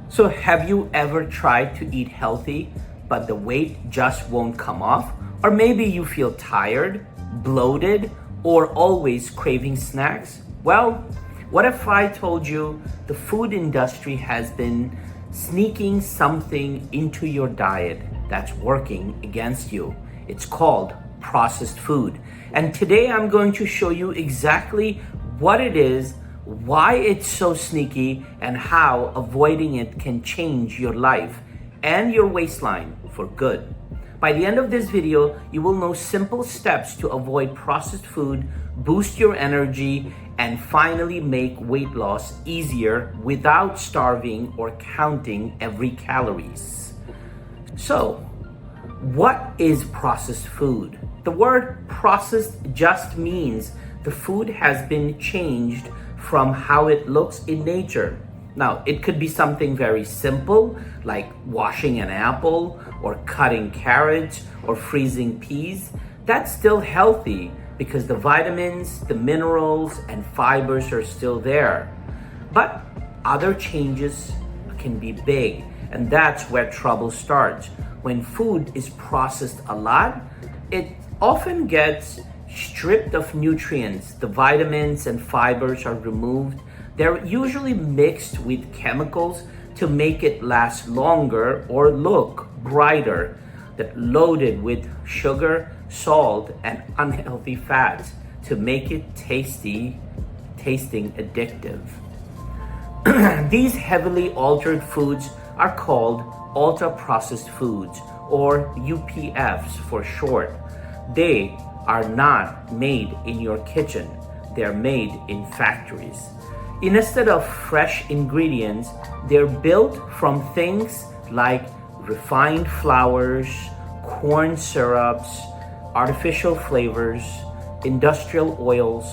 So have you ever tried to eat healthy, but the weight just won't come off? Or maybe you feel tired, bloated, or always craving snacks? Well, what if I told you the food industry has been sneaking something into your diet that's working against you? It's called processed food. And today I'm going to show you exactly what it is, why it's so sneaky, and how avoiding it can change your life and your waistline for good. By the end of this video, you will know simple steps to avoid processed food, boost your energy, and finally make weight loss easier without starving or counting every calories. So, what is processed food? The word processed just means the food has been changed from how it looks in nature. Now, it could be something very simple like washing an apple or cutting carrots or freezing peas. That's still healthy because the vitamins, the minerals, and fibers are still there. But other changes can be big, and that's where trouble starts. When food is processed a lot, it often gets stripped of nutrients. The vitamins and fibers are removed. They're usually mixed with chemicals to make it last longer or look brighter. That loaded with sugar, salt, and unhealthy fats to make it tasting addictive. These heavily altered foods are called ultra-processed foods, or UPFs for short. They are not made in your kitchen. They're made in factories. Instead of fresh ingredients, they're built from things like refined flours, corn syrups, artificial flavors, industrial oils,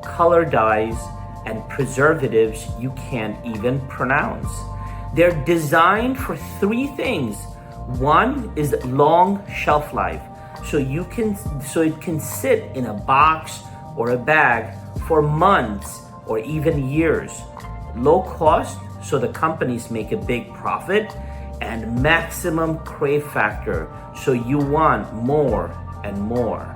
color dyes, and preservatives you can't even pronounce. They're designed for three things. One is long shelf life, so it can sit in a box or a bag for months or even years. Low cost, so the companies make a big profit, and maximum crave factor, so you want more and more.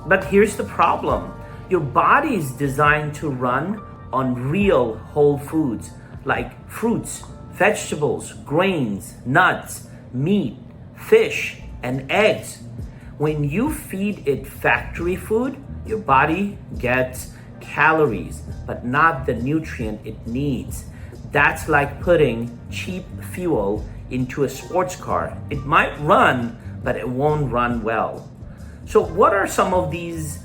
But here's the problem. Your body is designed to run on real whole foods like fruits, vegetables, grains, nuts, meat, fish, and eggs. When you feed it factory food, your body gets calories, but not the nutrient it needs. That's like putting cheap fuel into a sports car. It might run, but it won't run well. So what are some of these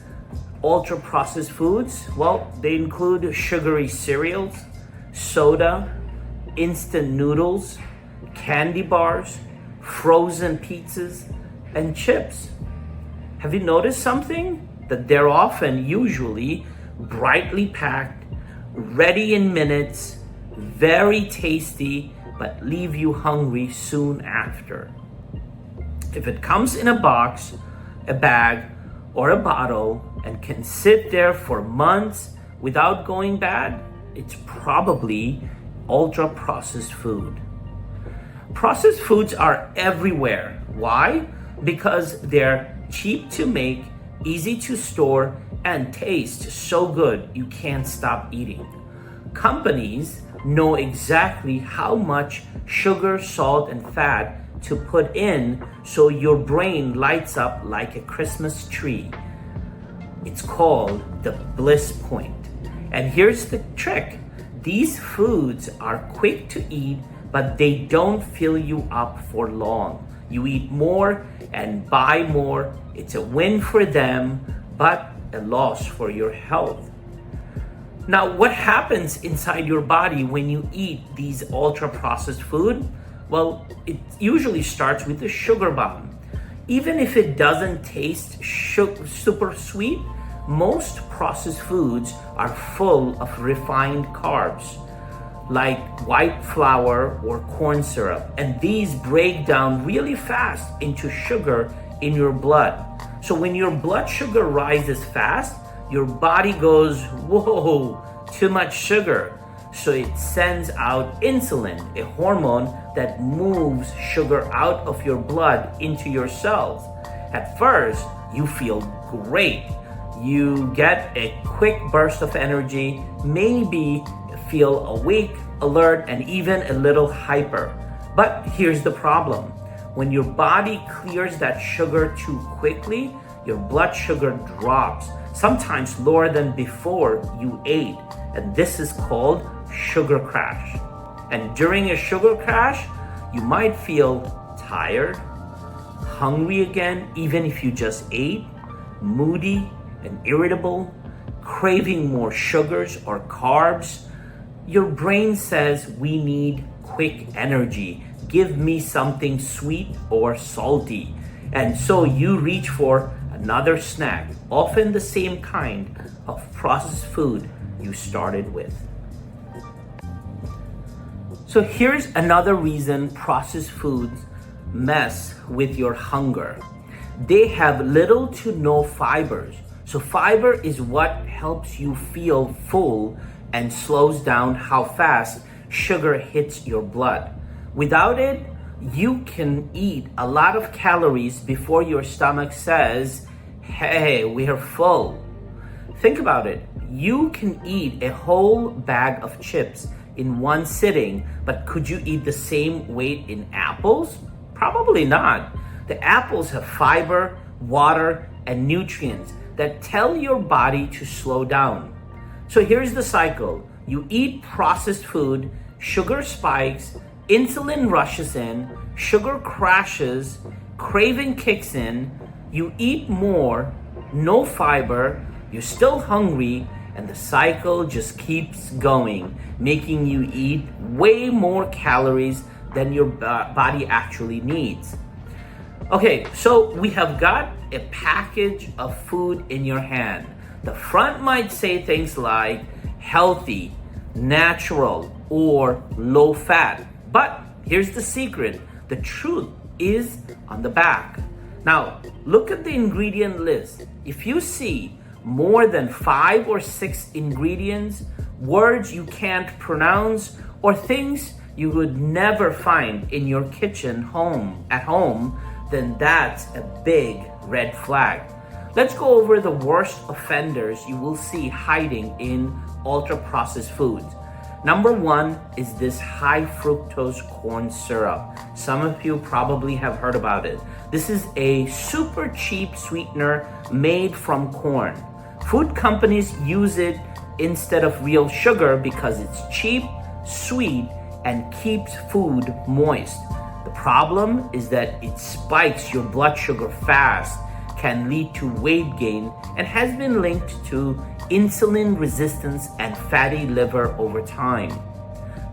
ultra-processed foods? Well, they include sugary cereals, soda, instant noodles, candy bars, frozen pizzas, and chips. Have you noticed something? That they're often usually brightly packed, ready in minutes, very tasty, but leave you hungry soon after. If it comes in a box, a bag, or a bottle and can sit there for months without going bad, it's probably ultra-processed food. Processed foods are everywhere. Why? Because they're cheap to make, easy to store, and taste so good you can't stop eating. Companies know exactly how much sugar, salt, and fat to put in so your brain lights up like a Christmas tree. It's called the bliss point. And here's the trick. These foods are quick to eat, but they don't fill you up for long. You eat more and buy more. It's a win for them, but a loss for your health. Now, what happens inside your body when you eat these ultra-processed food? Well, it usually starts with the sugar bomb. Even if it doesn't taste super sweet, most processed foods are full of refined carbs, like white flour or corn syrup, and these break down really fast into sugar in your blood. So when your blood sugar rises fast, your body goes, whoa, too much sugar. So it sends out insulin, a hormone that moves sugar out of your blood into your cells. At first, you feel great. You get a quick burst of energy, maybe feel awake, alert, and even a little hyper. But here's the problem. When your body clears that sugar too quickly, your blood sugar drops, sometimes lower than before you ate. And this is called sugar crash. And during a sugar crash, you might feel tired, hungry again, even if you just ate, moody and irritable, craving more sugars or carbs. Your brain says, we need quick energy. Give me something sweet or salty. And so you reach for another snack, often the same kind of processed food you started with. So here's another reason processed foods mess with your hunger. They have little to no fibers. So fiber is what helps you feel full and slows down how fast sugar hits your blood. Without it, you can eat a lot of calories before your stomach says, hey, we're full. Think about it. You can eat a whole bag of chips in one sitting, but could you eat the same weight in apples? Probably not. The apples have fiber, water, and nutrients that tell your body to slow down. So here's the cycle. You eat processed food, sugar spikes, insulin rushes in, sugar crashes, craving kicks in, you eat more, no fiber, you're still hungry, and the cycle just keeps going, making you eat way more calories than your body actually needs. Okay, so we have got a package of food in your hand. The front might say things like healthy, natural, or low fat. But here's the secret. The truth is on the back. Now, look at the ingredient list. If you see more than 5 or 6 ingredients, words you can't pronounce, or things you would never find in your kitchen at home, then that's a big red flag. Let's go over the worst offenders you will see hiding in ultra-processed foods. Number 1 is this high fructose corn syrup. Some of you probably have heard about it. This is a super cheap sweetener made from corn. Food companies use it instead of real sugar because it's cheap, sweet, and keeps food moist. The problem is that it spikes your blood sugar fast, can lead to weight gain, and has been linked to insulin resistance and fatty liver over time.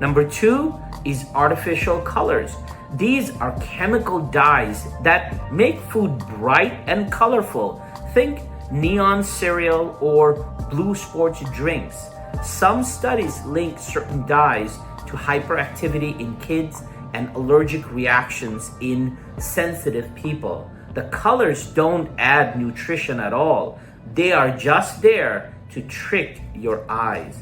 Number 2 is artificial colors. These are chemical dyes that make food bright and colorful. Think neon cereal or blue sports drinks. Some studies link certain dyes to hyperactivity in kids and allergic reactions in sensitive people. The colors don't add nutrition at all. They are just there to trick your eyes.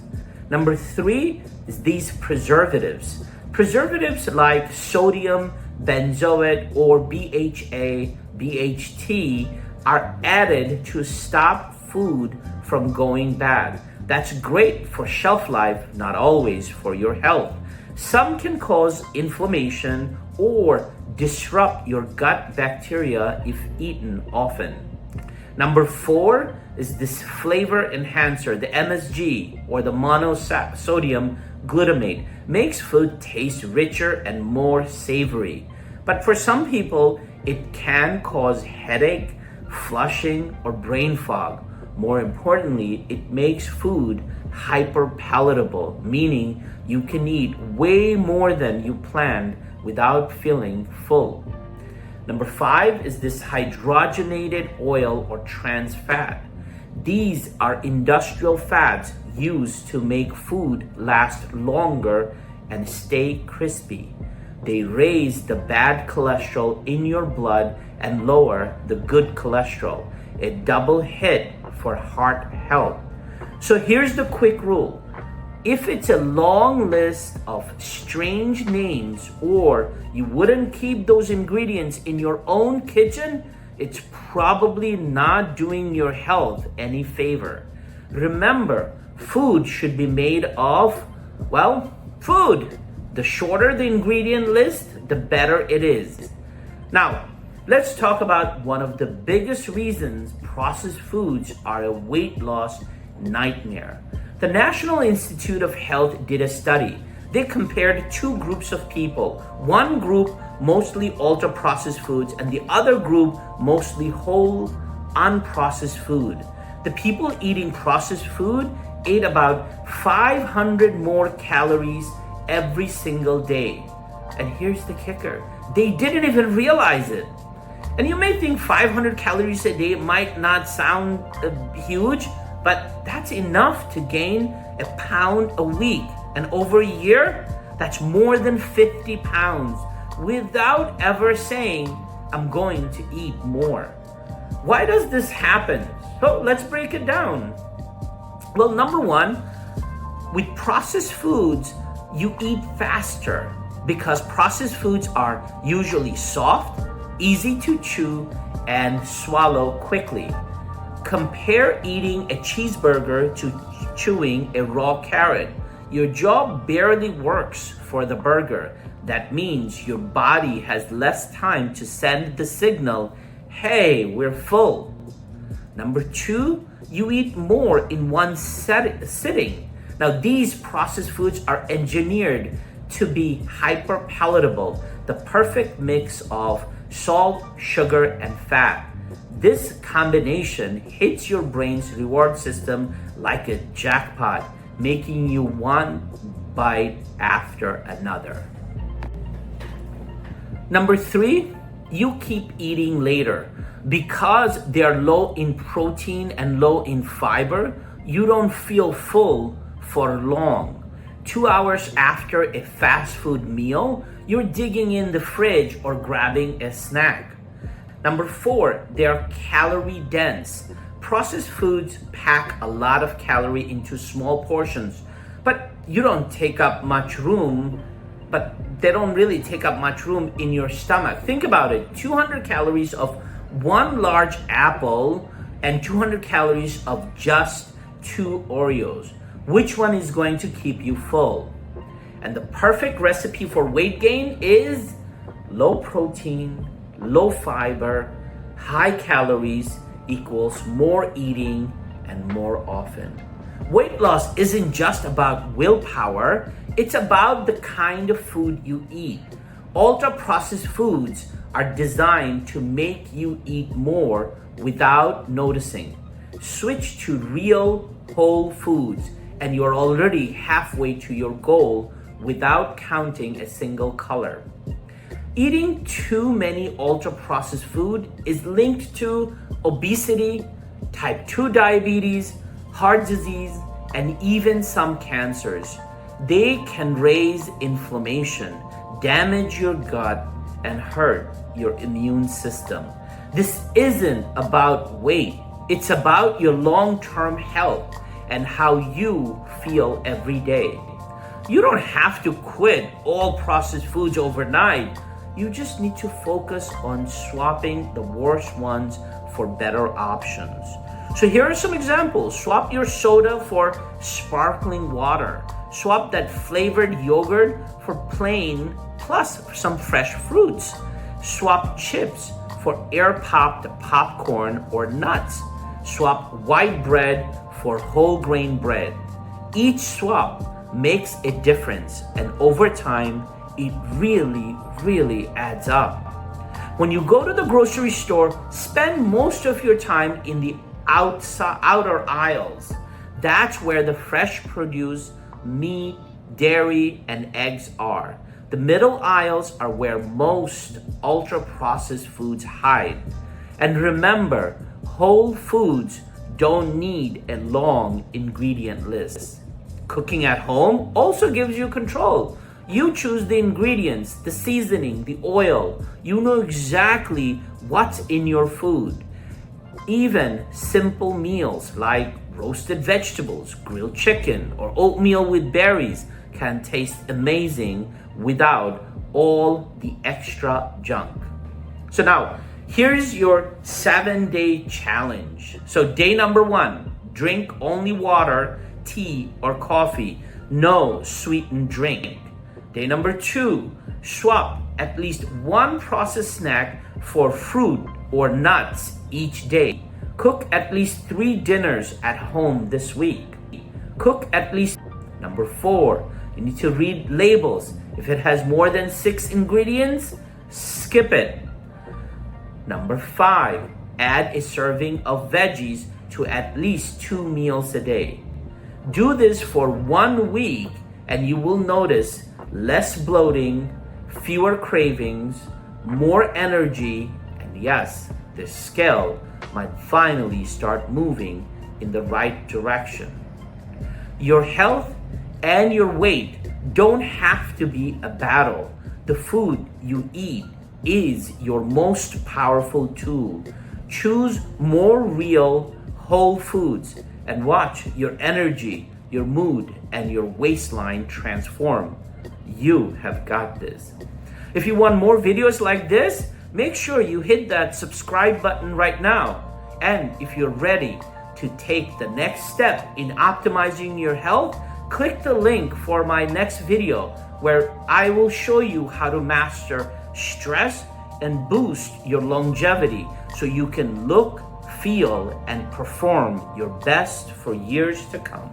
Number 3 is these preservatives. Preservatives like sodium benzoate or BHA, BHT are added to stop food from going bad. That's great for shelf life, not always for your health. Some can cause inflammation or disrupt your gut bacteria if eaten often. Number 4 is this flavor enhancer, the MSG or the monosodium glutamate. Makes food taste richer and more savory. But for some people, it can cause headache, flushing, or brain fog. More importantly, it makes food hyper palatable, meaning you can eat way more than you planned without feeling full. Number 5 is this hydrogenated oil or trans fat. These are industrial fats used to make food last longer and stay crispy. They raise the bad cholesterol in your blood and lower the good cholesterol. A double hit for heart health. So here's the quick rule. If it's a long list of strange names or you wouldn't keep those ingredients in your own kitchen, it's probably not doing your health any favor. Remember, food should be made of, well, food. The shorter the ingredient list, the better it is. Now, let's talk about one of the biggest reasons processed foods are a weight loss nightmare. The National Institute of Health did a study. They compared two groups of people. One group mostly ultra-processed foods and the other group mostly whole, unprocessed food. The people eating processed food ate about 500 more calories every single day. And here's the kicker. They didn't even realize it. And you may think 500 calories a day might not sound huge, but that's enough to gain a pound a week. And over a year, that's more than 50 pounds without ever saying, I'm going to eat more. Why does this happen? So let's break it down. Well, number one, with processed foods, you eat faster because processed foods are usually soft, easy to chew, and swallow quickly. Compare eating a cheeseburger to chewing a raw carrot. Your jaw barely works for the burger. That means your body has less time to send the signal, hey, we're full. Number two, you eat more in one sitting. Now, these processed foods are engineered to be hyper palatable, the perfect mix of salt, sugar, and fat. This combination hits your brain's reward system like a jackpot, making you one bite after another. Number three, you keep eating later. Because they're low in protein and low in fiber, you don't feel full for long. 2 hours after a fast food meal, you're digging in the fridge or grabbing a snack. Number four, they're calorie dense. Processed foods pack a lot of calorie into small portions, but they don't really take up much room in your stomach. Think about it, 200 calories of one large apple and 200 calories of just 2 Oreos. Which one is going to keep you full? And the perfect recipe for weight gain is low protein, low fiber, high calories equals more eating and more often. Weight loss isn't just about willpower, it's about the kind of food you eat. Ultra-processed foods are designed to make you eat more without noticing. Switch to real whole foods and you're already halfway to your goal without counting a single color. Eating too many ultra-processed food is linked to obesity, type 2 diabetes, heart disease, and even some cancers. They can raise inflammation, damage your gut, and hurt your immune system. This isn't about weight. It's about your long-term health and how you feel every day. You don't have to quit all processed foods overnight. You just need to focus on swapping the worst ones for better options. So here are some examples. Swap your soda for sparkling water. Swap that flavored yogurt for plain plus some fresh fruits. Swap chips for air-popped popcorn or nuts. Swap white bread for whole grain bread. Each swap makes a difference, and over time, it really adds up. When you go to the grocery store, spend most of your time in the outer aisles. That's where the fresh produce, meat, dairy, and eggs are. The middle aisles are where most ultra-processed foods hide. And remember, whole foods don't need a long ingredient list. Cooking at home also gives you control. You choose the ingredients, the seasoning, the oil. You know exactly what's in your food. Even simple meals like roasted vegetables, grilled chicken, or oatmeal with berries can taste amazing without all the extra junk. So now, here's your 7-day challenge. So day number 1, drink only water, tea, or coffee. No sweetened drink. Day number 2, swap at least one processed snack for fruit or nuts each day. Cook at least 3 dinners at home this week. Cook at least. Number 4, you need to read labels. If it has more than 6 ingredients, skip it. Number 5, add a serving of veggies to at least 2 meals a day. Do this for 1 week and you will notice less bloating, fewer cravings, more energy, and yes, the scale might finally start moving in the right direction. Your health and your weight don't have to be a battle. The food you eat is your most powerful tool. Choose more real, whole foods and watch your energy, your mood, and your waistline transform. You have got this. If you want more videos like this, make sure you hit that subscribe button right now. And if you're ready to take the next step in optimizing your health, click the link for my next video where I will show you how to master stress and boost your longevity so you can look, feel, and perform your best for years to come.